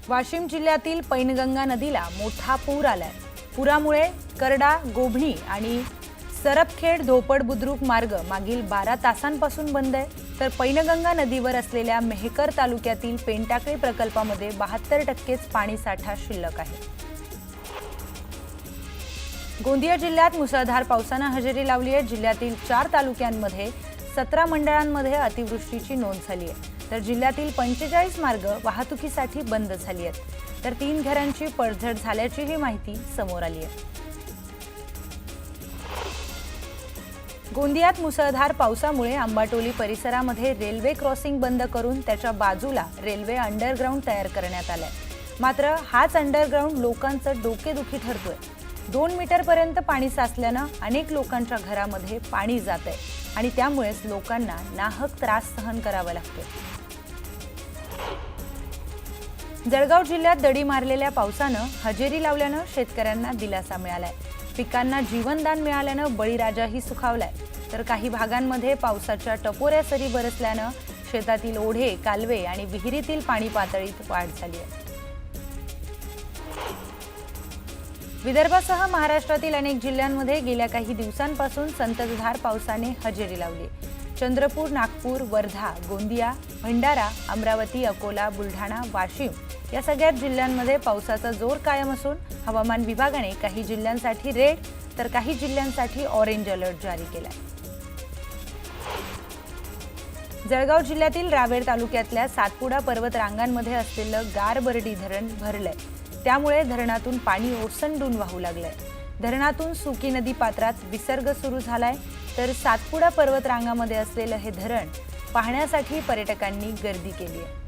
वाशिम जिल्ह्यातील पैनगंगा नदीला मोठा पूर आलाय। पुरामुळे करडा, गोभणी आणि सरपखेड धोपड बुद्रुक मार्ग मागील 12 तासांपासून बंद आहे। तर पैनगंगा नदीवर असलेल्या मेहकर तालुक्यातील पेनटाकळी प्रकल्पामध्ये 72% पाणी साठा शिल्लक आहे। गोंदिया जिल्ह्यात मुसळधार पावसाने हजेरी लावली आहे। जिल्ह्यातील 4 तालुक्यांमध्ये 17 मंडळांमध्ये अतिवृष्टीची नोंद झाली आहे। तर जिल्ह्यातील 45 मार्ग वाहतुकीसाठी बंद झाली आहेत। तर 3 घरांची पडझड झाल्याचीही माहिती समोर आली आहे। गोंदियात मुसळधार पावसामुळे अंबाटोली परिसरामध्ये रेल्वे क्रॉसिंग बंद करून त्याच्या बाजूला रेल्वे अंडरग्राउंड तयार करण्यात आलाय। मात्र हाच अंडरग्राउंड लोकांचं डोकेदुखी ठरतोय। 2 मीटरपर्यंत पाणी साचल्याने अनेक लोकांच्या घरामध्ये पाणी जात आहे आणि त्यामुळेच लोकांना नाहक त्रास सहन करावा लागतोय। जळगाव जिल्ह्यात दडी मारलेल्या पावसाने हजेरी लावल्याने शेतकऱ्यांना दिलासा मिळालाय। पिकांना जीवनदान मिळाल्याने बळीराजाही सुखावलाय। तर काही भागांमध्ये पावसाच्या टपोऱ्या सरी बरसल्याने शेतातील ओढे, कालवे आणि विहिरीतील पाणी पातळीत वाढ झाली आहे। विदर्भासह महाराष्ट्रातील अनेक जिल्ह्यांमध्ये गेल्या काही दिवसांपासून संततधार पावसाने हजेरी लावली। चंद्रपूर, नागपूर, वर्धा, गोंदिया, भंडारा, अमरावती, अकोला, बुलढाणा, वाशिम या सगळ्याच जिल्ह्यांमध्ये पावसाचा जोर कायम असून हवामान विभागाने काही जिल्ह्यांसाठी रेड तर काही जिल्ह्यांसाठी ऑरेंज अलर्ट जारी केलाय। जळगाव जिल्ह्यातील रावेर तालुक्यातल्या सातपुडा पर्वत रांगांमध्ये असलेलं गारबर्डी धरण भरलंय। त्यामुळे धरणातून पाणी ओसंडून वाहू लागलंय। धरणातून सुकी नदी पात्रात विसर्ग सुरू झालाय। तर सातपुडा पर्वत रांगामध्ये असलेलं हे धरण पाहण्यासाठी पर्यटकांनी गर्दी केली आहे।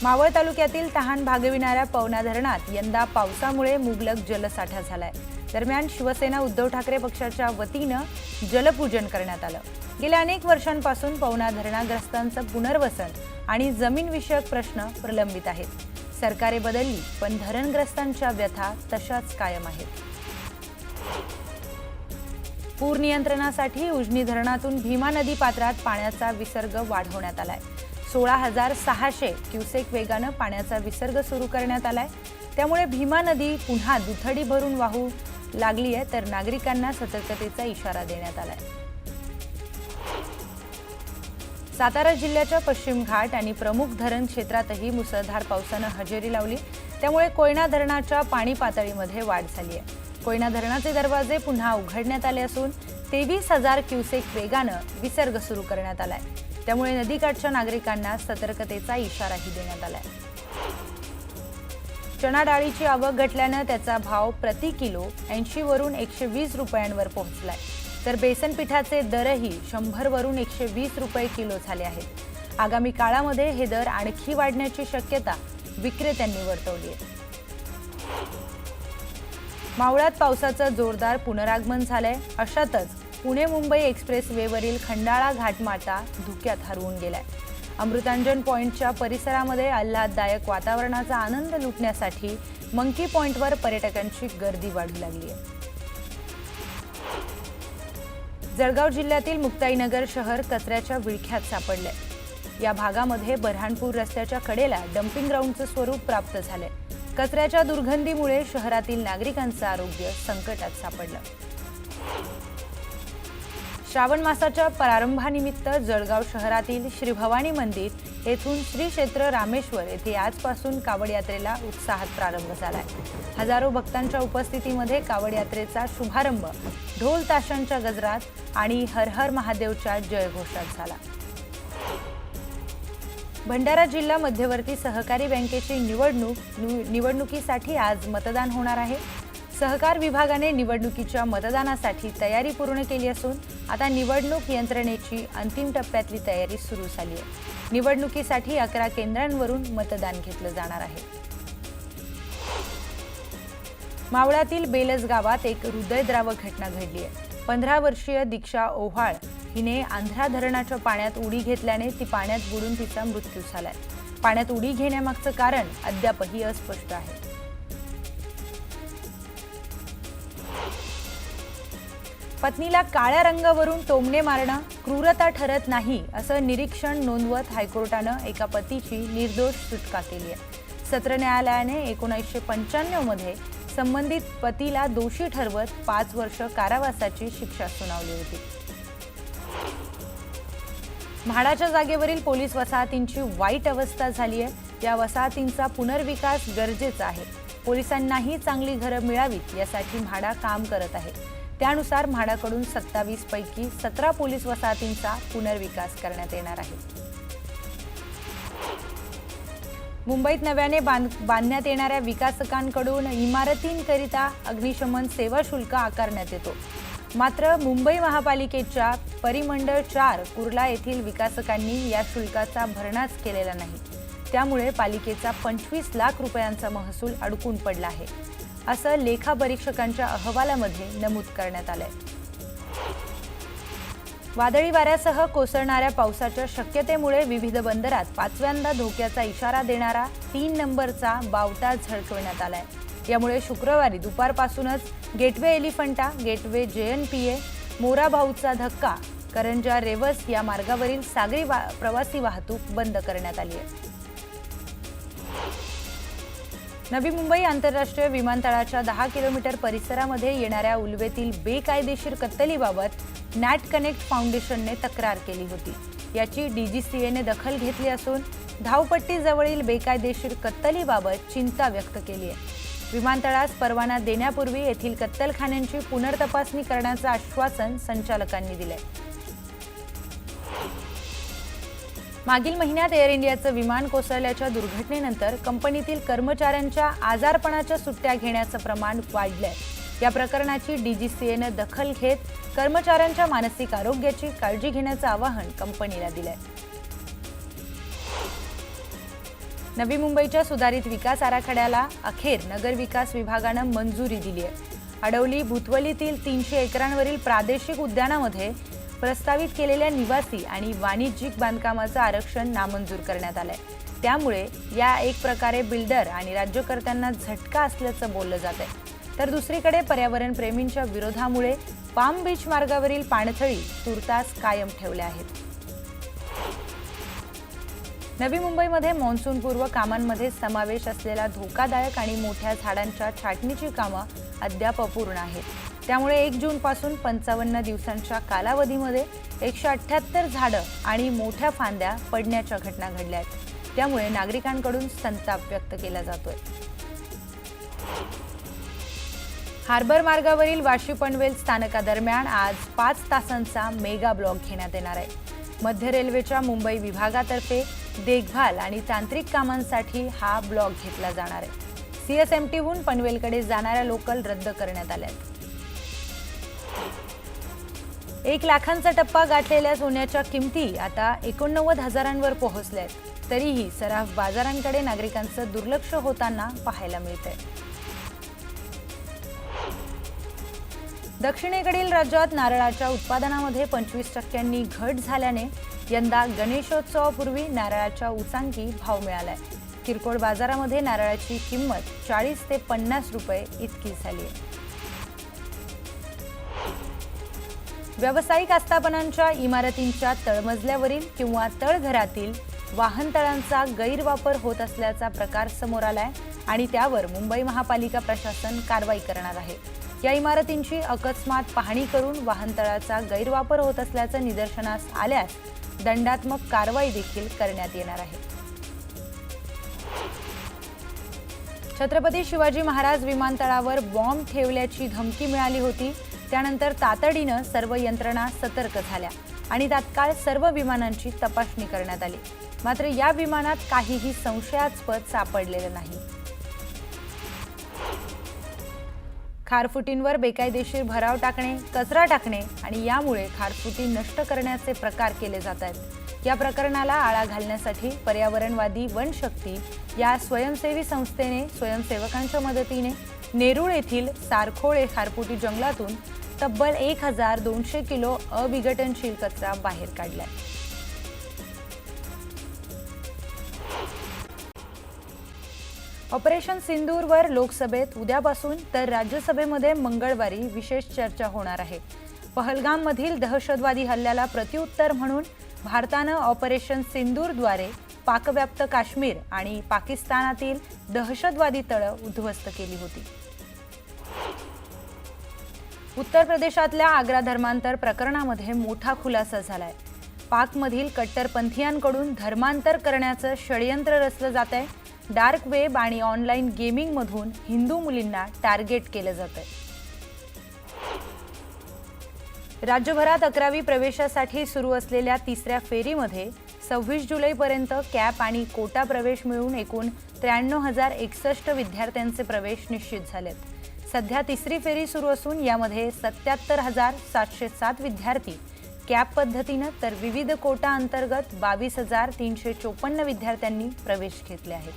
मावळ तालुक्यातील तहान भागविणाऱ्या पवना धरणात यंदा पावसामुळे मुबलक जलसाठा झालाय। दरम्यान शिवसेना उद्धव ठाकरे पक्षाच्या वतीनं जलपूजन करण्यात आलं। गेल्या अनेक वर्षांपासून पवना धरणाग्रस्तांचं पुनर्वसन आणि जमीनविषयक प्रश्न प्रलंबित आहेत। सरकारे बदलली पण धरणग्रस्तांच्या व्यथा तशाच कायम आहेत। पूर नियंत्रणासाठी उजनी धरणातून भीमा नदी पात्रात पाण्याचा विसर्ग वाढवण्यात आलाय। 16,600 क्युसेक वेगाने पाण्याचा विसर्ग सुरू करण्यात आलाय। त्यामुळे भीमा नदी पुन्हा दुथडी भरून वाहू लागली आहे। तर नागरिकांना सतर्कतेचा इशारा देण्यात आलाय। सातारा जिल्ह्याच्या पश्चिम घाट आणि प्रमुख धरण क्षेत्रातही मुसळधार पावसाने हजेरी लावली। त्यामुळे कोयना धरणाच्या पाणी पातळीमध्ये वाढ झाली आहे। कोयना धरणाचे दरवाजे पुन्हा उघडण्यात आले असून 23,000 क्युसेक वेगाने विसर्ग सुरू करण्यात आलाय। त्यामुळे नदीकाठच्या नागरिकांना सतर्कतेचा इशाराही देण्यात आलाय। चणा डाळीची आवक घटल्याने त्याचा भाव प्रति किलो 80 वरून 120 रुपयांवर पोहोचलाय। तर बेसन पिठाचे दरही 100 वरून 120 रुपये किलो झाले आहेत। आगामी काळामध्ये हे दर आणखी वाढण्याची शक्यता विक्रेत्यांनी वर्तवली आहे। मावळात पावसाचं जोरदार पुनरागमन झालंय। अशातच पुणे मुंबई एक्सप्रेस वेवरील खंडाळा घाटमाता धुक्यात हरवून गेलाय। अमृतांजन पॉइंटच्या परिसरामध्ये आल्हाददायक वातावरणाचा आनंद लुटण्यासाठी मंकी पॉइंटवर पर्यटकांची गर्दी वाढू लागली आहे। जळगाव जिल्ह्यातील मुक्ताईनगर शहर कचऱ्याच्या विळख्यात सापडलंय। या भागामध्ये बऱ्हाणपूर रस्त्याच्या कडेला डम्पिंग ग्राउंडचं स्वरूप प्राप्त झालंय। कचऱ्याच्या दुर्गंधीमुळे शहरातील नागरिकांचं आरोग्य संकटात सापडलं। श्रावण मासाच्या प्रारंभानिमित्त जळगाव शहरातील श्री भवानी मंदिर येथून श्री क्षेत्र रामेश्वर येथे आजपासून कावड यात्रेला उत्साहात प्रारंभ झालाय। हजारो भक्तांच्या उपस्थितीमध्ये कावड यात्रेचा शुभारंभ ढोल ताशांच्या गजरात आणि हर हर महादेवच्या जयघोषात झाला। भंडारा जिल्हा मध्यवर्ती सहकारी बँकेची निवडणुकीसाठी आज मतदान होणार आहे। सहकार विभागाने निवडणुकीच्या मतदानासाठी तयारी पूर्ण केली असून आता निवडणूक यंत्रणेची अंतिम टप्प्यातली तयारी सुरू झाली आहे। निवडणुकीसाठी 11 केंद्रांवरून मतदान घेतलं जाणार आहे। मावळातील बेलज गावात एक हृदयद्रावक घटना घडली आहे। 15 वर्षीय दीक्षा ओव्हाळ हिने आंध्रा धरणाच्या पाण्यात उडी घेतल्याने ती पाण्यात बुडून तिचा मृत्यू झालाय। पाण्यात उडी घेण्यामागचं कारण अद्यापही अस्पष्ट आहे। पत्नीला काळ्या रंगावरून टोमणे मारणं क्रूरता ठरत नाही असं निरीक्षण नोंदवत हायकोर्टानं एका पतीची निर्दोष सुटका केली आहे। सत्र न्यायालयाने 1995 मध्ये संबंधित पतीला दोषी ठरवत 5 वर्ष कारावासाची शिक्षा सुनावली होती। म्हाडाच्या जागेवरील पोलीस वसाहतींची वाईट अवस्था झाली आहे। या वसाहतींचा पुनर्विकास गरजेचा आहे। पोलिसांनाही चांगली घरं मिळावीत यासाठी म्हाडा काम करत आहे। त्यानुसार म्हाडाकडून 27 पैकी 17 पोलीस वसाहतींचा पुनर्विकास करण्यात येणार आहे। मुंबईत नव्याने बांधण्यात येणाऱ्या विकासकांकडून इमारतींकरिता अग्निशमन सेवा शुल्क आकारण्यात येतो। मात्र मुंबई महापालिकेच्या परिमंडळ 4 कुर्ला येथील विकासकांनी या शुल्काचा भरणाच केलेला नाही। त्यामुळे पालिकेचा 25 लाख रुपयांचा महसूल अडकून पडला आहे, असं लेखापरीक्षकांच्या अहवालामध्ये नमूद करण्यात आलंय। वादळी वाऱ्यासह कोसळणाऱ्या पावसाच्या शक्यतेमुळे विविध बंदरात 5व्यांदा धोक्याचा इशारा देणारा 3 नंबरचा बावटा झळकवण्यात आलाय। यामुळे शुक्रवारी दुपारपासूनच गेटवे एलिफंटा, गेटवे JNPA, मोराभाऊचा धक्का, करंजा रेवस या मार्गावरील सागरी प्रवासी वाहतूक बंद करण्यात आली आहे। नवी मुंबई आंतरराष्ट्रीय विमानतळाच्या 10 किलोमीटर परिसरामध्ये येणाऱ्या उल्वेतील बेकायदेशीर कत्तलीबाबत नॅट कनेक्ट फाउंडेशनने तक्रार केली होती। याची DGCAने दखल घेतली असून धावपट्टीजवळील बेकायदेशीर कत्तलीबाबत चिंता व्यक्त केली आहे। विमानतळास परवाना देण्यापूर्वी येथील कत्तलखान्यांची पुनर्तपासणी करण्याचं आश्वासन संचालकांनी दिले। मागील महिन्यात एअर इंडियाचं विमान कोसळल्याच्या दुर्घटनेनंतर कंपनीतील कर्मचाऱ्यांच्या आजारपणाच्या सुट्ट्या घेण्याचं प्रमाण वाढलंय। या प्रकरणाची DGCAने दखल घेत कर्मचाऱ्यांच्या मानसिक आरोग्याची काळजी घेण्याचं आवाहन कंपनीला दिलंय। नवी मुंबईच्या सुधारित विकास आराखड्याला अखेर नगर विकास विभागानं मंजुरी दिली आहे। अडवली भुतवलीतील 300 एकरांवरील प्रादेशिक उद्यानामध्ये प्रस्तावित केलेल्या निवासी आणि वाणिज्यिक बांधकामाचं आरक्षण नामंजूर करण्यात आलंय। त्यामुळे या एक प्रकारे बिल्डर आणि राज्यकर्त्यांना झटका असल्याचं बोललं जात आहे। तर दुसरीकडे पर्यावरण प्रेमींच्या विरोधामुळे पाम बीच मार्गावरील पाणथळी तुर्तास कायम ठेवल्या आहेत। नवी मुंबईमध्ये मान्सूनपूर्व कामांमध्ये समावेश असलेल्या धोकादायक आणि मोठ्या झाडांच्या छाटणीची कामं अद्याप अपूर्ण आहेत। त्यामुळे 1 जूनपासून 55 दिवसांच्या कालावधीमध्ये 178 झाडं आणि मोठ्या फांद्या पडण्याच्या घटना घडल्या आहेत। त्यामुळे नागरिकांकडून संताप व्यक्त केला जातोय। हार्बर मार्गावरील वाशी पनवेल स्थानकादरम्यान आज 5 तासांचा मेगा ब्लॉक घेण्यात येणार आहे। मध्य रेल्वेच्या मुंबई विभागातर्फे देखभाल आणि तांत्रिक कामांसाठी हा ब्लॉक घेतला जाणार आहे। CSMTहून पनवेलकडे जाणाऱ्या लोकल रद्द करण्यात आल्या आहेत। 1 लाखांचा टप्पा गाठलेल्या सोन्याच्या किमती आता 89,000वर पोहोचल्या आहेत। तरीही सराफ बाजारांकडे नागरिकांचं दुर्लक्ष होताना पाहायला मिळतंय। दक्षिणेकडील राज्यात नारळाच्या उत्पादनामध्ये 25% घट झाल्याने यंदा गणेशोत्सवापूर्वी नारळाच्या उचांकी भाव मिळालाय। किरकोळ बाजारामध्ये नारळाची किंमत 40 ते 50 रुपये इतकी झाली आहे। व्यावसायिक आस्थापनांच्या इमारतींच्या तळमजल्यावरील किंवा तळघरातील वाहनतळांचा गैरवापर होत असल्याचा प्रकार समोर आलाय आणि त्यावर मुंबई महापालिका प्रशासन कारवाई करणार आहे। या इमारतींची अकस्मात पाहणी करून वाहनतळाचा गैरवापर होत असल्याचं निदर्शनास आल्यास दंडात्मक कारवाई देखील करण्यात येणार आहे। छत्रपती शिवाजी महाराज विमानतळावर बॉम्ब ठेवल्याची धमकी मिळाली होती। त्यानंतर तातडीनं सर्व यंत्रणा सतर्क झाल्या आणि तात्काळ सर्व विमानांची तपासणी करण्यात आली। मात्र या विमानात काहीही संशयास्पद सापडलेलं नाही। खारफुटींवर बेकायदेशीर भराव टाकणे, कचरा टाकणे आणि यामुळे खारफुटी नष्ट करण्याचे प्रकार केले जात आहेत। या प्रकरणाला आळा घालण्यासाठी पर्यावरणवादी वनशक्ती या स्वयंसेवी संस्थेने स्वयंसेवकांच्या मदतीने नेरूळ येथील सारखोळे खारफुटी जंगलातून तब्बल 1200 किलो अविघटनशील कचरा बाहेर काढलाय। ऑपरेशन सिंदूरवर लोकसभेत उद्यापासून तर राज्यसभेमध्ये मंगळवारी विशेष चर्चा होणार आहे। पहलगाममधील दहशतवादी हल्ल्याला प्रत्युत्तर म्हणून भारतानं ऑपरेशन सिंदूरद्वारे पाकव्याप्त काश्मीर आणि पाकिस्तानातील दहशतवादी तळं उद्ध्वस्त केली होती. उत्तर प्रदेशातल्या आग्रा धर्मांतर प्रकरणामध्ये मोठा खुलासा झालाय. पाकमधील कट्टरपंथीयांकडून धर्मांतर करण्याचं षडयंत्र रचलं जात आहे. डार्क वेब आणि ऑनलाईन गेमिंगमधून हिंदू मुलींना टार्गेट केलं जात आहे. राज्यभरात 11वी प्रवेशासाठी सुरू असलेल्या तिसऱ्या फेरीमध्ये 26 जुलैपर्यंत कॅप आणि कोटा प्रवेश मिळून एकूण 93,061 विद्यार्थ्यांचे प्रवेश निश्चित झालेत. सध्या तिसरी फेरी सुरू असून यामध्ये 77,707 विद्यार्थी कॅप पद्धतीनं तर विविध कोटा अंतर्गत 22,354 विद्यार्थ्यांनी प्रवेश घेतले आहेत.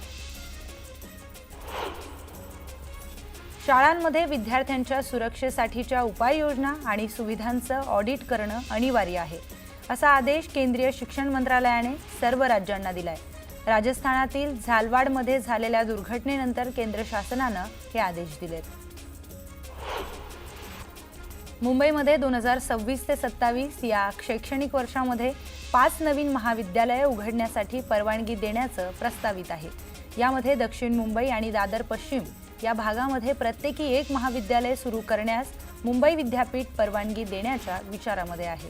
शाळांमध्ये विद्यार्थ्यांच्या सुरक्षेसाठीच्या उपाययोजना आणि सुविधांचं ऑडिट करणं अनिवार्य आहे, असा आदेश केंद्रीय शिक्षण मंत्रालयाने सर्व राज्यांना दिलाय. राजस्थानातील झालवाडमध्ये झालेल्या दुर्घटनेनंतर केंद्र शासनानं हे आदेश दिलेत. मुंबईमध्ये 2026 ते 27 या शैक्षणिक वर्षामध्ये 5 नवीन महाविद्यालये उघडण्यासाठी परवानगी देण्याचं प्रस्तावित आहे. यामध्ये दक्षिण मुंबई आणि दादर पश्चिम या भागामध्ये प्रत्येकी एक महाविद्यालय सुरू करण्यास मुंबई विद्यापीठ परवानगी देण्याच्या विचारामध्ये आहे.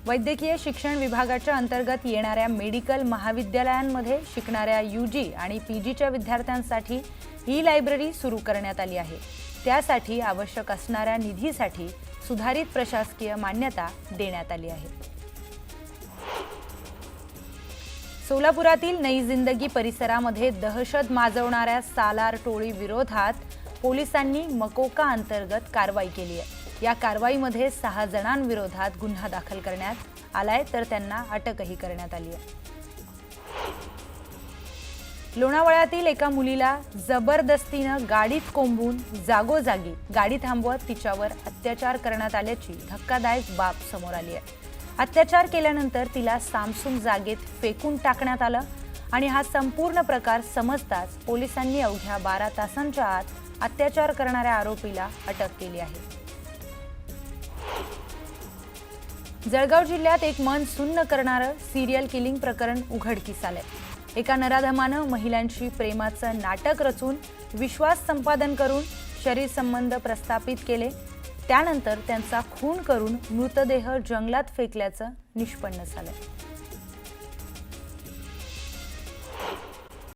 वैद्यकीय शिक्षण विभागाच्या अंतर्गत येणाऱ्या मेडिकल महाविद्यालयांमध्ये शिकणाऱ्या UG आणि PGच्या विद्यार्थ्यांसाठी ई-लायब्ररी सुरू करण्यात आली आहे. त्यासाठी आवश्यक असणाऱ्या निधीसाठी सुधारित प्रशासकीय मान्यता देण्यात आली आहे. सोलापुरातील नई जिंदगी परिसरामध्ये दहशत माजवणाऱ्या सालार टोळी विरोधात पोलिसांनी मकोका अंतर्गत कारवाई केली आहे. या कारवाईमध्ये 6 जणांविरोधात गुन्हा दाखल करण्यात आलाय तर त्यांना अटकही करण्यात आली आहे. लोणावळ्यातील एका मुलीला जबरदस्तीनं गाडीत कोंबून जागोजागी गाडी थांबवत तिच्यावर अत्याचार करण्यात आल्याची धक्कादायक बाब समोर आली आहे. अत्याचार केल्यानंतर तिला सामसूम जागेत फेकून टाकण्यात आलं आणि हा संपूर्ण प्रकार समजताच पोलिसांनी अवघ्या 12 तासांच्या आत अत्याचार करणाऱ्या आरोपीला अटक केली आहे. जळगाव जिल्ह्यात एक मन सुन्न करणारं सिरियल किलिंग प्रकरण उघडकीस आलंय. एका नराधमानं महिलांशी प्रेमाचं नाटक रचून विश्वास संपादन करून शरीर संबंध प्रस्थापित केले. त्यानंतर त्यांचा खून करून मृतदेह जंगलात फेकल्याचं निष्पन्न झालंय.